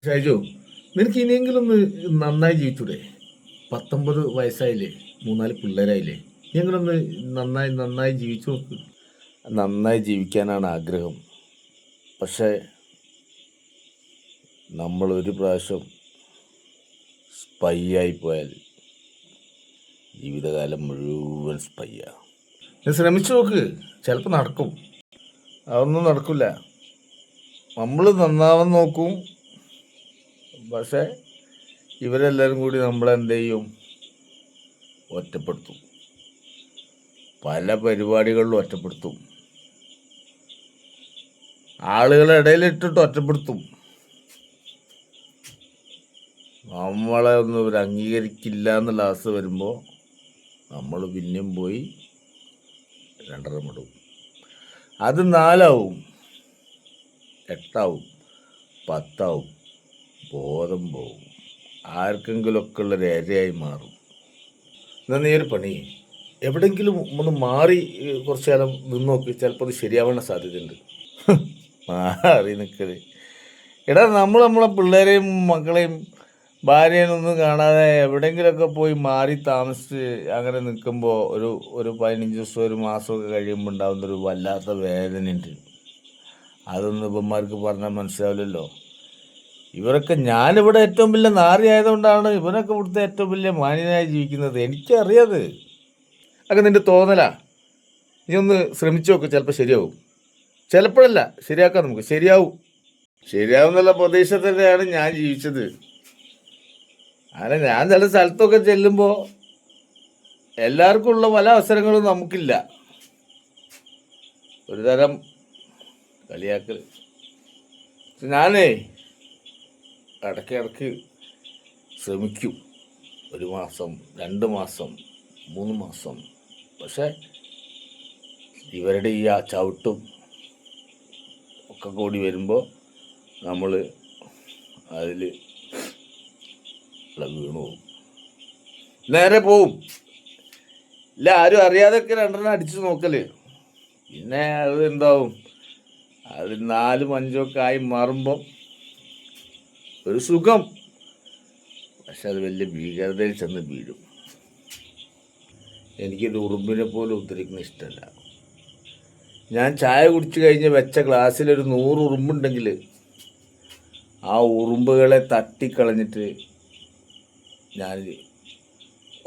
ഷൈജു, നിനക്ക് ഇനിയെങ്കിലും ഒന്ന് നന്നായി ജീവിച്ചൂടെ? 19 വയസ്സായില്ലേ, മൂന്നാല് പിള്ളേരായില്ലേ? ഇനിയെങ്കിലും ഒന്ന് നന്നായി നന്നായി ജീവിച്ചു നോക്ക്. നന്നായി ജീവിക്കാനാണ് ആഗ്രഹം. പക്ഷേ നമ്മൾ ഒരു പ്രാവശ്യം സ്പൈ ആയി പോയാൽ ജീവിതകാലം മുഴുവൻ സ്പൈയാ. നീ ശ്രമിച്ചു നോക്ക്, ചിലപ്പോൾ നടക്കും. അതൊന്നും നടക്കില്ല. നമ്മൾ നന്നാവാൻ നോക്കും, പക്ഷേ ഇവരെല്ലാവരും കൂടി നമ്മളെന്ത് ചെയ്യും? ഒറ്റപ്പെടുത്തും. പല പരിപാടികളിലും ഒറ്റപ്പെടുത്തും. ആളുകളെ ഇടയിലിട്ടിട്ട് ഒറ്റപ്പെടുത്തും. നമ്മളെ ഒന്നും ഇവർ അംഗീകരിക്കില്ല എന്നുള്ള അവസ്ഥ വരുമ്പോൾ നമ്മൾ പിന്നെയും പോയി രണ്ടരമിടും. അത് 4ആവും, 8ആവും, 10ആവും. ബോധം പോവും. ആർക്കെങ്കിലുമൊക്കെ ഉള്ളൊരു ഇരയായി മാറും. എന്നാൽ നീ ഒരു പണി, എവിടെയെങ്കിലും ഒന്ന് മാറി കുറച്ചു കാലം നിന്ന് നോക്ക്. ചിലപ്പോൾ അത് ശരിയാവാൻ സാധ്യതയുണ്ട്. മാറി നിൽക്കല്. എടാ, നമ്മളെ പിള്ളേരെയും മക്കളെയും ഭാര്യേനൊന്നും കാണാതെ എവിടെയെങ്കിലുമൊക്കെ പോയി മാറി താമസിച്ച് അങ്ങനെ നിൽക്കുമ്പോൾ ഒരു 15 ദിവസം ഒരു മാസമൊക്കെ കഴിയുമ്പോൾ ഉണ്ടാകുന്നൊരു വല്ലാത്ത വേദനയുണ്ട്. അതൊന്നും ഇവന്മാർക്ക് പറഞ്ഞാൽ മനസ്സിലാവില്ലല്ലോ. ഇവരൊക്കെ, ഞാനിവിടെ ഏറ്റവും വലിയ നാറി ആയതുകൊണ്ടാണ് ഇവനൊക്കെ ഇവിടുത്തെ ഏറ്റവും വലിയ മാന്യനായി ജീവിക്കുന്നത്. എനിക്കറിയാത്. അതൊക്കെ നിൻ്റെ തോന്നലാ. നീ ഒന്ന് ശ്രമിച്ചു നോക്ക്, ചിലപ്പോൾ ശരിയാവും. ചിലപ്പോഴല്ല, ശരിയാക്കാം. നമുക്ക് ശരിയാവും എന്നുള്ള പ്രതീക്ഷ തന്നെയാണ് ഞാൻ ജീവിച്ചത്. അങ്ങനെ ഞാൻ ചില സ്ഥലത്തൊക്കെ ചെല്ലുമ്പോൾ എല്ലാവർക്കും ഉള്ള പല അവസരങ്ങളും നമുക്കില്ല. ഒരു തരം കളിയാക്കൽ. ഞാനേ ഇടയ്ക്ക് ശ്രമിക്കും. 1 മാസം, 2 മാസം, 3 മാസം. പക്ഷേ ഇവരുടെ ഈ ചവിട്ടും ഒക്കെ കൂടി വരുമ്പോൾ നമ്മൾ അതിൽ വീണു പോകും. നേരെ പോവും. ഇല്ല, ആരും അറിയാതൊക്കെ 2 അടിച്ചു നോക്കല്. പിന്നെ അത് എന്താവും, അത് 4, 5 ആയി മാറുമ്പോൾ ഒരു സുഖം. പക്ഷെ അത് വലിയ ഭീകരതയിൽ ചെന്ന് വീഴും. എനിക്കൊരു ഉറുമ്പിനെ പോലും ഉദ്ധരിക്കുന്ന ഇഷ്ടമല്ല. ഞാൻ ചായ കുടിച്ച് കഴിഞ്ഞ് വെച്ച ഗ്ലാസ്സിലൊരു 100 ഉറുമ്പുണ്ടെങ്കിൽ ആ ഉറുമ്പുകളെ തട്ടിക്കളഞ്ഞിട്ട് ഞാൻ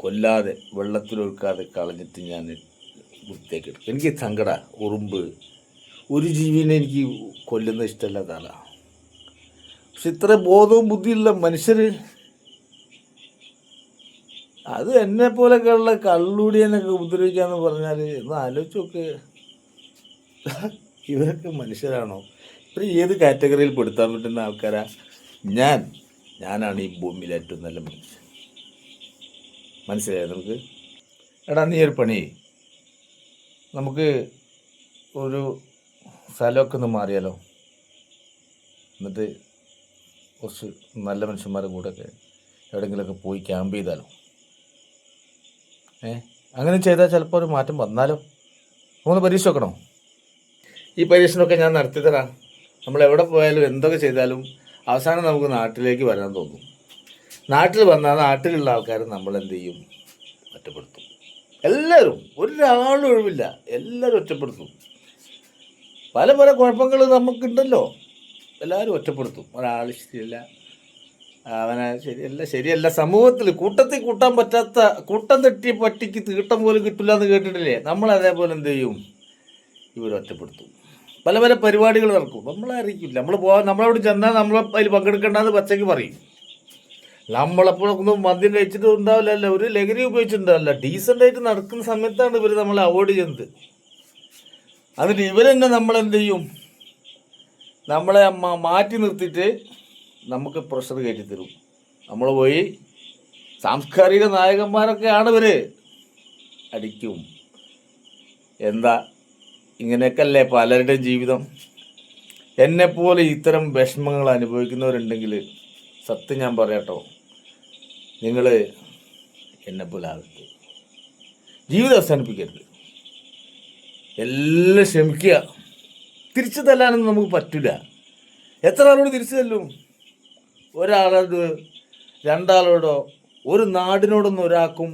കൊല്ലാതെ വെള്ളത്തിലൊഴുക്കാതെ കളഞ്ഞിട്ട് ഞാൻ വൃത്തിയാക്കി എടുക്കും. എനിക്ക് സങ്കട. ഉറുമ്പ് ഒരു ജീവനെ എനിക്ക് കൊല്ലുന്ന ഇഷ്ടമല്ലാത്തതാണ്. പക്ഷെ ഇത്ര ബോധവും ബുദ്ധിയുള്ള മനുഷ്യർ, അത് എന്നെ പോലെയൊക്കെയുള്ള കള്ളുടിയെന്നൊക്കെ ഉപദ്രവിക്കാന്ന് പറഞ്ഞാൽ ഒന്ന് ആലോചിച്ച് നോക്ക്. ഇവരൊക്കെ മനുഷ്യരാണോ? ഇവർ ഏത് കാറ്റഗറിയിൽ പെടുത്താൻ പറ്റുന്ന ആൾക്കാരാ? ഞാനാണ് ഈ ഭൂമിയിലെ ഏറ്റവും നല്ല മനുഷ്യൻ. മനസ്സിലായോ നമുക്ക്? എടാ, നീ ഒരു പണി, നമുക്ക് ഒരു സ്ഥലമൊക്കെ ഒന്ന് മാറിയാലോ. എന്നിട്ട് കുറച്ച് നല്ല മനുഷ്യന്മാരുടെ കൂടെയൊക്കെ എവിടെയെങ്കിലുമൊക്കെ പോയി ക്യാമ്പ് ചെയ്താലോ. അങ്ങനെ ചെയ്താൽ ചിലപ്പോൾ ഒരു മാറ്റം വന്നാലോ. ഒന്ന് പരീക്ഷ നോക്കണോ? ഈ പരീക്ഷണമൊക്കെ ഞാൻ നടത്തി തരാം. നമ്മൾ എവിടെ പോയാലും എന്തൊക്കെ ചെയ്താലും അവസാനം നമുക്ക് നാട്ടിലേക്ക് വരാൻ തോന്നും. നാട്ടിൽ വന്നാൽ നാട്ടിലുള്ള ആൾക്കാർ നമ്മളെന്ത് ചെയ്യും? ഒറ്റപ്പെടുത്തും. എല്ലാവരും, ഒരാളും ഒഴിവില്ല, എല്ലാവരും ഒറ്റപ്പെടുത്തും. പല പല കുഴപ്പങ്ങൾ നമുക്കുണ്ടല്ലോ, എല്ലാവരും ഒറ്റപ്പെടുത്തും. ഒരാൾ ശരിയല്ല, അവനെ ശരിയല്ല. സമൂഹത്തിൽ കൂട്ടത്തിൽ കൂട്ടാൻ പറ്റാത്ത, കൂട്ടം തെറ്റിയ പട്ടിക്ക് തീട്ടം പോലും കിട്ടില്ല എന്ന് കേട്ടിട്ടില്ലേ? നമ്മൾ അതേപോലെ എന്ത് ചെയ്യും? ഇവർ ഒറ്റപ്പെടുത്തും. പല പല പരിപാടികൾ നടക്കും, നമ്മളെ അറിയിക്കില്ല. നമ്മളവിടെ ചെന്നാൽ നമ്മൾ അതിൽ പങ്കെടുക്കേണ്ടെന്ന് പച്ചയ്ക്ക് പറയും. നമ്മളെപ്പോഴൊന്നും മദ്യം കഴിച്ചിട്ട് ഉണ്ടാവില്ല, ഒരു ലഹരി ഉപയോഗിച്ചിട്ടുണ്ടാവില്ല. ഡീസൻ്റായിട്ട് നടക്കുന്ന സമയത്താണ് ഇവർ നമ്മളെ അവോയ്ഡ് ചെയ്യുന്നത്. അതിന് ഇവരെന്നെ നമ്മളെന്ത് ചെയ്യും? നമ്മളെ മാറ്റി നിർത്തിയിട്ട് നമുക്ക് പ്രഷർ കയറ്റി തരും. നമ്മൾ പോയി സാംസ്കാരിക നായകന്മാരൊക്കെയാണ് ഇവർ. അടിക്കും. എന്താ, ഇങ്ങനെയൊക്കെ അല്ലേ പലരുടെയും ജീവിതം? എന്നെപ്പോലെ ഇത്തരം വിഷമങ്ങൾ അനുഭവിക്കുന്നവരുണ്ടെങ്കിൽ സത്യം ഞാൻ പറയാട്ടോ, നിങ്ങൾ എന്നെപ്പോലെ ആകരുത്. ജീവിതം അവസാനിപ്പിക്കരുത്. എല്ലാം ക്ഷമിക്കുക. തിരിച്ചു തല്ലാനൊന്നും നമുക്ക് പറ്റില്ല. എത്ര ആളോട് തിരിച്ചു തല്ലും? ഒരാളോട്, രണ്ടാളോടോ, ഒരു നാടിനോടൊന്നും ഒരാൾക്കും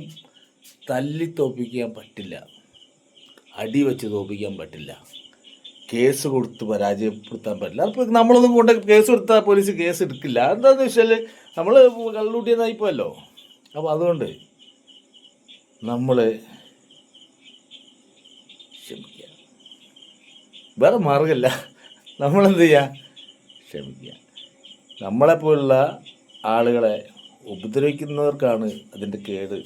തല്ലി തോൽപ്പിക്കാൻ പറ്റില്ല, അടി വെച്ച് തോൽപ്പിക്കാൻ പറ്റില്ല, കേസ് കൊടുത്ത് പരാജയപ്പെടുത്താൻ പറ്റില്ല. അപ്പോൾ നമ്മളൊന്നും കൊണ്ട് കേസ് കൊടുത്താൽ പോലീസ് കേസ് എടുക്കില്ല. എന്താണെന്ന് വെച്ചാൽ നമ്മൾ കള്ളുകൂട്ടിയെന്നായിപ്പോയല്ലോ. അപ്പോൾ അതുകൊണ്ട് നമ്മൾ ക്ഷമിക്കുക, വേറെ മാർഗമില്ല. നമ്മളെന്ത് ചെയ്യുക? ക്ഷമിക്കുക. നമ്മളെപ്പോലുള്ള ആളുകളെ ഉപദ്രവിക്കുന്നവർക്കാണ് അതിൻ്റെ കേട്.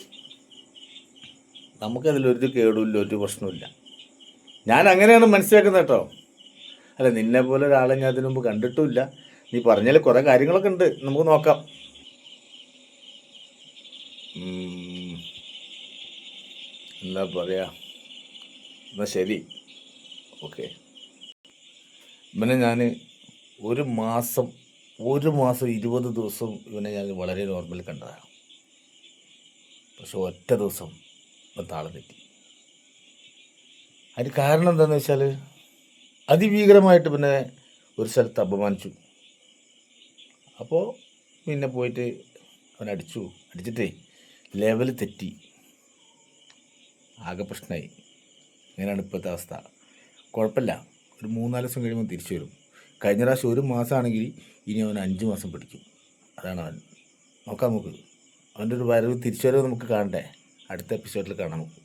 നമുക്കതിലൊരു കേടുമില്ല, ഒരു പ്രശ്നമില്ല. ഞാൻ അങ്ങനെയാണ് മനസ്സിലാക്കുന്നത് കേട്ടോ. അല്ല, നിന്നെ പോലെ ഒരാളെ ഞാൻ അതിനു മുമ്പ് കണ്ടിട്ടുമില്ല. നീ പറഞ്ഞാൽ കുറേ കാര്യങ്ങളൊക്കെ ഉണ്ട്, നമുക്ക് നോക്കാം. എന്താ പറയാ, എന്നാൽ ശരി, ഓക്കെ. ഇവനെ ഞാൻ ഒരു മാസം 20 ദിവസം ഇവനെ ഞാൻ വളരെ നോർമൽ കണ്ടതാണ്. പക്ഷെ ഒറ്റ ദിവസം ഇപ്പം താളം തെറ്റി. അതിന് കാരണം എന്താണെന്ന് വെച്ചാൽ അതിഭീകരമായിട്ട് പിന്നെ ഒരു സ്ഥലത്ത് അപമാനിച്ചു. അപ്പോൾ പിന്നെ പോയിട്ട് അവൻ അടിച്ചിട്ടേ ലെവൽ തെറ്റി, ആകെ പ്രശ്നമായി. അങ്ങനെയാണ് ഇപ്പോഴത്തെ അവസ്ഥ. കുഴപ്പമില്ല, ഒരു 3-4 ദിവസം കഴിയുമ്പോൾ തിരിച്ചു വരും. കഴിഞ്ഞ പ്രാവശ്യം 1 മാസമാണെങ്കിൽ ഇനി അവൻ 5 മാസം പിടിക്കും. അതാണ് അവൻ. നോക്കാം നമുക്ക്. അവൻ്റെ ഒരു വരവ്, തിരിച്ചു വരവ് നമുക്ക് കാണണ്ടേ. അടുത്ത എപ്പിസോഡിൽ കാണാം നമുക്ക്.